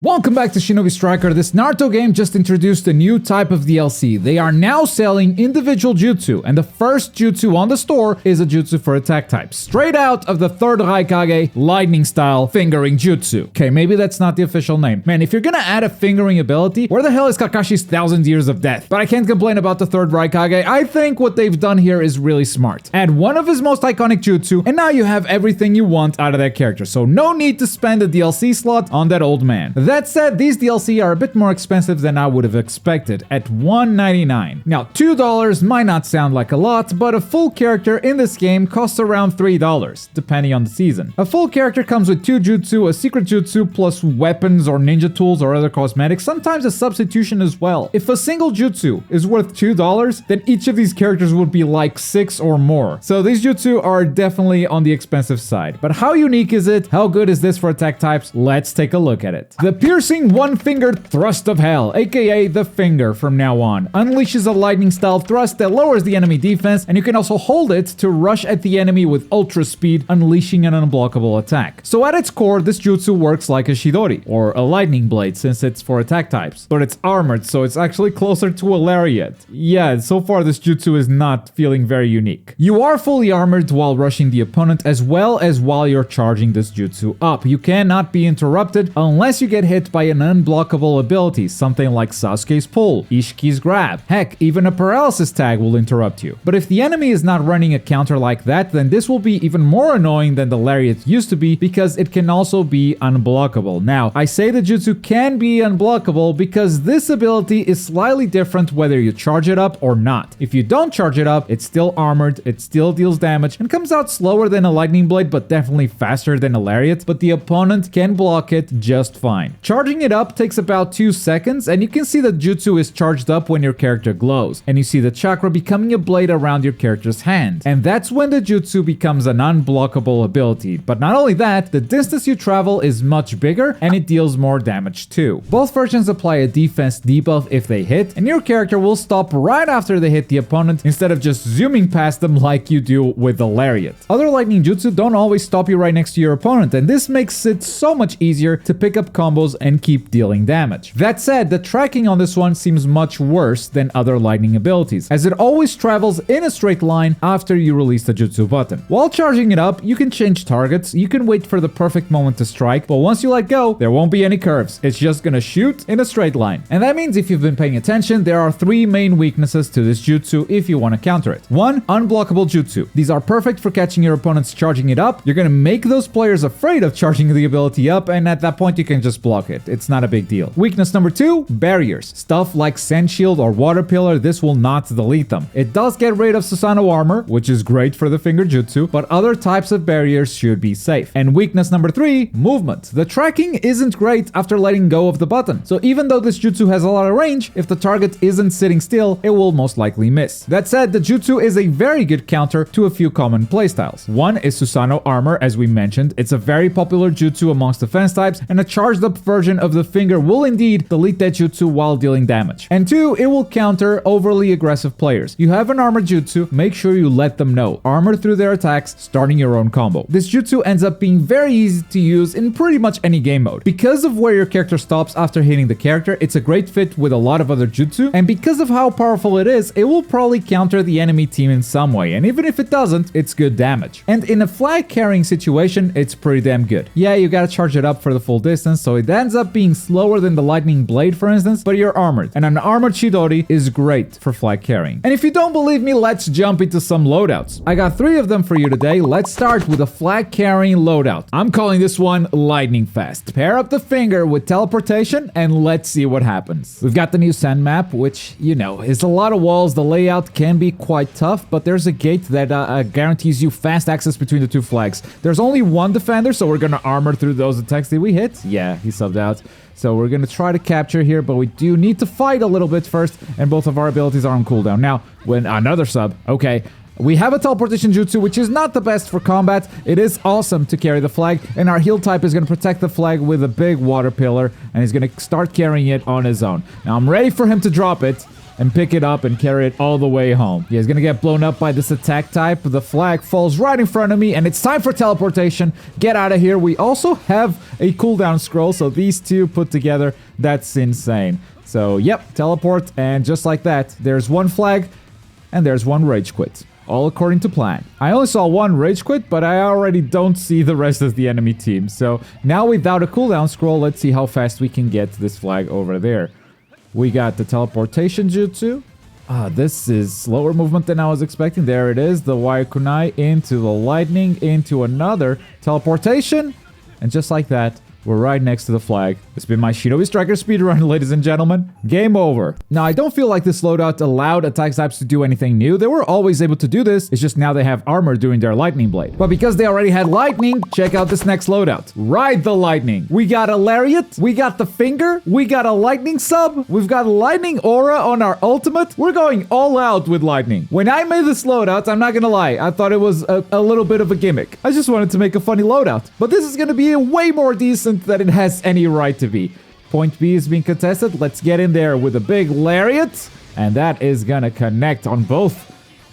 Welcome back to Shinobi Striker. This Naruto game just introduced a new type of DLC. They are now selling individual jutsu, and the first jutsu on the store is a jutsu for attack types. Straight out of the Third Raikage lightning style fingering jutsu. Okay, maybe that's not the official name. Man, if you're gonna add a fingering ability, where the hell is Kakashi's 1000 Years of Death? But I can't complain about the Third Raikage. I think what they've done here is really smart. Add one of his most iconic jutsu, and now you have everything you want out of that character. So no need to spend a DLC slot on that old man. That said, these DLC are a bit more expensive than I would have expected, at $1.99. Now, $2 might not sound like a lot, but a full character in this game costs around $3, depending on the season. A full character comes with 2 jutsu, a secret jutsu, plus weapons or ninja tools or other cosmetics, sometimes a substitution as well. If a single jutsu is worth $2, then each of these characters would be like 6 or more. So these jutsu are definitely on the expensive side. But how unique is it? How good is this for attack types? Let's take a look at it. The Piercing One-Fingered Thrust of Hell, aka the Finger from now on, unleashes a lightning style thrust that lowers the enemy defense, and you can also hold it to rush at the enemy with ultra speed, unleashing an unblockable attack. So at its core, this jutsu works like a Shidori, or a lightning blade since it's for attack types, but it's armored, so it's actually closer to a lariat. Yeah, so far this jutsu is not feeling very unique. You are fully armored while rushing the opponent, as well as while you're charging this jutsu up. You cannot be interrupted unless you get hit by an unblockable ability, something like Sasuke's pull, Ishiki's grab. Heck, even a paralysis tag will interrupt you. But if the enemy is not running a counter like that, then this will be even more annoying than the lariat used to be, because it can also be unblockable. Now, I say the jutsu can be unblockable because this ability is slightly different whether you charge it up or not. If you don't charge it up, it's still armored, it still deals damage, and comes out slower than a lightning blade, but definitely faster than a lariat, but the opponent can block it just fine. Charging it up takes about 2 seconds, and you can see that jutsu is charged up when your character glows, and you see the chakra becoming a blade around your character's hand. And that's when the jutsu becomes an unblockable ability. But not only that, the distance you travel is much bigger, and it deals more damage too. Both versions apply a defense debuff if they hit, and your character will stop right after they hit the opponent, instead of just zooming past them like you do with the lariat. Other lightning jutsu don't always stop you right next to your opponent, and this makes it so much easier to pick up combos and keep dealing damage. That said, the tracking on this one seems much worse than other lightning abilities, as it always travels in a straight line after you release the jutsu button. While charging it up, you can change targets, you can wait for the perfect moment to strike, but once you let go, there won't be any curves. It's just gonna shoot in a straight line. And that means if you've been paying attention, there are 3 main weaknesses to this jutsu if you want to counter it. 1. Unblockable jutsu. These are perfect for catching your opponents charging it up. You're gonna make those players afraid of charging the ability up, and at that point you can just block it. It's not a big deal. Weakness number 2, barriers. Stuff like Sand Shield or Water Pillar, this will not delete them. It does get rid of Susanoo armor, which is great for the finger jutsu, but other types of barriers should be safe. And weakness number 3, movement. The tracking isn't great after letting go of the button. So even though this jutsu has a lot of range, if the target isn't sitting still, it will most likely miss. That said, the jutsu is a very good counter to a few common playstyles. 1 is Susanoo armor, as we mentioned. It's a very popular jutsu amongst defense types, and a charged up version of the finger will indeed delete that jutsu while dealing damage. And 2, it will counter overly aggressive players. You have an armor jutsu, make sure you let them know. Armor through their attacks, starting your own combo. This jutsu ends up being very easy to use in pretty much any game mode. Because of where your character stops after hitting the character, it's a great fit with a lot of other jutsu, and because of how powerful it is, it will probably counter the enemy team in some way, and even if it doesn't, it's good damage. And in a flag carrying situation, it's pretty damn good. Yeah, you gotta charge it up for the full distance, so it ends up being slower than the lightning blade, for instance, but you're armored, and an armored Chidori is great for flag carrying. And if you don't believe me, let's jump into some loadouts. I got 3 of them for you today. Let's start with a flag carrying loadout. I'm calling this one lightning fast. Pair up the finger with teleportation and let's see what happens. We've got the new sand map, which, you know, is a lot of walls. The layout can be quite tough, but there's a gate that guarantees you fast access between the 2 flags. There's only 1 defender, so we're gonna armor through those attacks. Did we hit? Yeah, he subbed out. So we're gonna try to capture here, but we do need to fight a little bit first, and both of our abilities are on cooldown. Now, when another sub, okay. We have a teleportation jutsu, which is not the best for combat. It is awesome to carry the flag, and our heal type is going to protect the flag with a big water pillar, and he's going to start carrying it on his own. Now I'm ready for him to drop it. and pick it up and carry it all the way home. Yeah, he's gonna get blown up by this attack type. The flag falls right in front of me, and it's time for teleportation. Get out of here. We also have a cooldown scroll, so these two put together, that's insane. So, yep, teleport, and just like that, there's one flag, and there's one rage quit. All according to plan. I only saw one rage quit, but I already don't see the rest of the enemy team. So, now without a cooldown scroll, let's see how fast we can get this flag over there. We got the teleportation jutsu. This is slower movement than I was expecting. There it is, the wire kunai into the lightning, into another teleportation. And just like that, we're right next to the flag. It's been my Shinobi Striker speedrun, ladies and gentlemen. Game over. Now, I don't feel like this loadout allowed attack types to do anything new. They were always able to do this. It's just now they have armor during their lightning blade. But because they already had lightning, check out this next loadout. Ride the lightning. We got a lariat. We got the finger. We got a lightning sub. We've got lightning aura on our ultimate. We're going all out with lightning. When I made this loadout, I'm not gonna lie, I thought it was a little bit of a gimmick. I just wanted to make a funny loadout. But this is gonna be way more decent that it has any right to be. Point B is being contested. Let's get in there with a big lariat. And that is gonna connect on both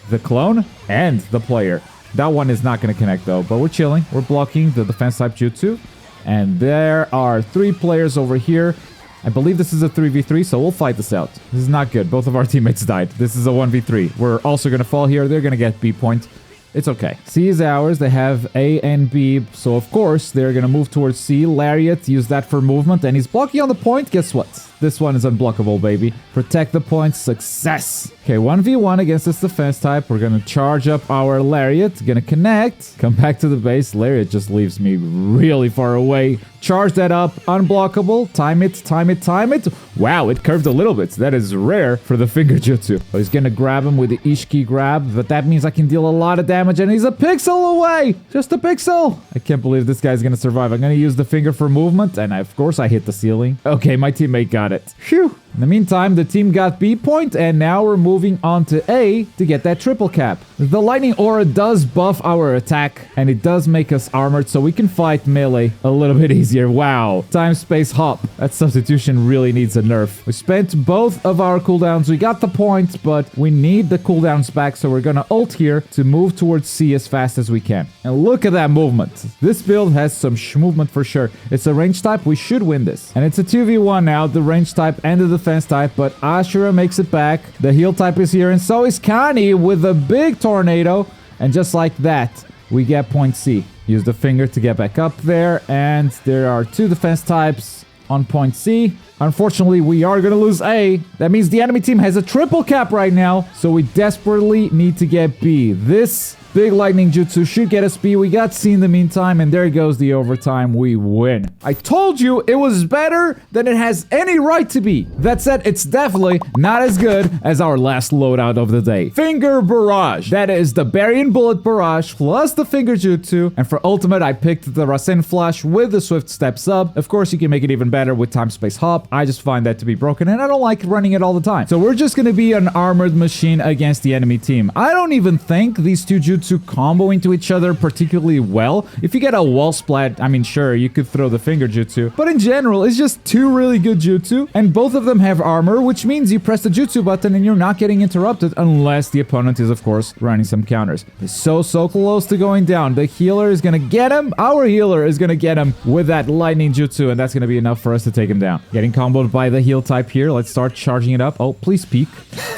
the clone and the player. That one is not gonna connect though, but we're chilling. We're blocking the defense type jutsu. And there are 3 players over here. I believe this is a 3v3, so we'll fight this out. This is not good. Both of our teammates died. This is a 1v3. We're also gonna fall here. They're gonna get B point. It's okay. C is ours. They have A and B. So, of course, they're going to move towards C. Lariat, use that for movement. And he's blocking on the point. Guess what? This one is unblockable, baby. Protect the point. Success. Okay, 1v1 against this defense type. We're going to charge up our Lariat. Going to connect. Come back to the base. Lariat just leaves me really far away. Charge that up. Unblockable. Time it, time it, time it. Wow, it curved a little bit. That is rare for the finger jutsu. Oh, he's going to grab him with the Ishiki grab. But that means I can deal a lot of damage. And he's a pixel away. Just a pixel. I can't believe this guy's going to survive. I'm going to use the finger for movement. And of course, I hit the ceiling. Okay, my teammate got it. Phew. In the meantime, the team got B point, and now we're moving on to A to get that triple cap. The lightning aura does buff our attack, and it does make us armored, so we can fight melee a little bit easier. Wow. Time space hop. That substitution really needs a nerf. We spent both of our cooldowns. We got the points, but we need the cooldowns back, so we're gonna ult here to move towards C as fast as we can. And look at that movement. This build has some movement for sure. It's a range type. We should win this. And it's a 2v1 now, the range type and the defense type, but Ashura makes it back. The heal type is here, and so is Kani with a big tornado. And just like that, we get point C. Use the finger to get back up there, and there are 2 defense types on point C. Unfortunately, we are going to lose A. That means the enemy team has a triple cap right now, so we desperately need to get B. This big lightning jutsu should get us B. We got C in the meantime, and there goes the overtime. We win. I told you it was better than it has any right to be. That said, it's definitely not as good as our last loadout of the day. Finger Barrage. That is the Baryon Bullet Barrage plus the Finger Jutsu. And for ultimate, I picked the Rasen Flash with the Swift Step Sub. Of course, you can make it even better with Time Space Hop. I just find that to be broken, and I don't like running it all the time. So we're just going to be an armored machine against the enemy team. I don't even think these 2 jutsu combo into each other particularly well. If you get a wall splat, I mean, sure, you could throw the finger jutsu, but in general, it's just 2 really good jutsu, and both of them have armor, which means you press the jutsu button and you're not getting interrupted unless the opponent is, of course, running some counters. It's so close to going down. The healer is gonna get him. Our healer is gonna get him with that lightning jutsu, and that's gonna be enough for us to take him down. Getting comboed by the heal type here. Let's start charging it up. Oh, please peek.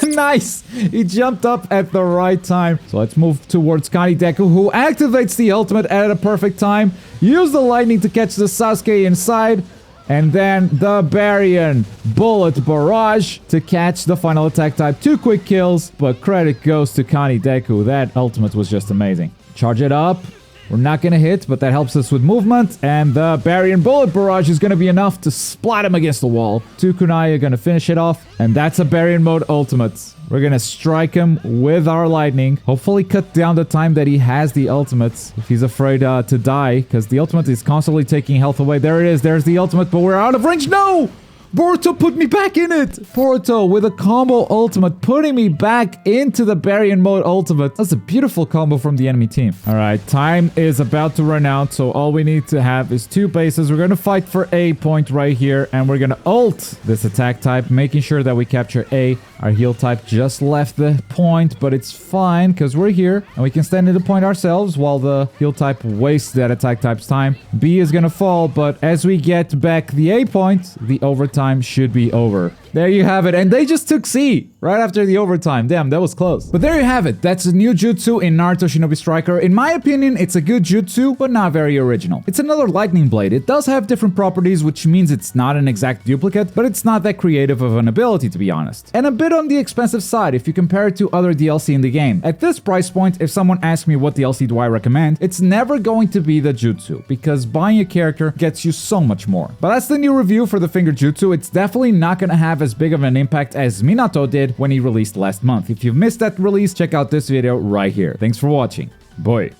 Nice! He jumped up at the right time. So let's move towards Kani Deku, who activates the ultimate at a perfect time. Use the lightning to catch the Sasuke inside. And then the Baryon Bullet Barrage to catch the final attack type. 2 quick kills, but credit goes to Kani Deku. That ultimate was just amazing. Charge it up. We're not going to hit, but that helps us with movement. And the Baryon Bullet Barrage is going to be enough to splat him against the wall. 2 kunai are going to finish it off. And that's a Baryon mode ultimate. We're going to strike him with our lightning. Hopefully cut down the time that he has the ultimate. If he's afraid to die, because the ultimate is constantly taking health away. There it is. There's the ultimate, but we're out of range. No! Boruto put me back in it! Boruto with a combo ultimate, putting me back into the Baryon mode ultimate. That's a beautiful combo from the enemy team. Alright, time is about to run out, so all we need to have is 2 bases. We're gonna fight for A point right here, and we're gonna ult this attack type, making sure that we capture A. Our heal type just left the point, but it's fine, because we're here, and we can stand in the point ourselves while the heal type wastes that attack type's time. B is gonna fall, but as we get back the A point, the overtime should be over. There you have it, and they just took C right after the overtime. Damn, that was close. But there you have it. That's a new jutsu in Naruto Shinobi Striker. In my opinion, it's a good jutsu, but not very original. It's another lightning blade. It does have different properties, which means it's not an exact duplicate, but it's not that creative of an ability, to be honest. And a bit on the expensive side if you compare it to other DLC in the game. At this price point, if someone asks me what DLC do I recommend, it's never going to be the jutsu, because buying a character gets you so much more. But that's the new review for the finger jutsu. It's definitely not gonna have as big of an impact as Minato did when he released last month. If you've missed that release, check out this video right here. Thanks for watching. Bye.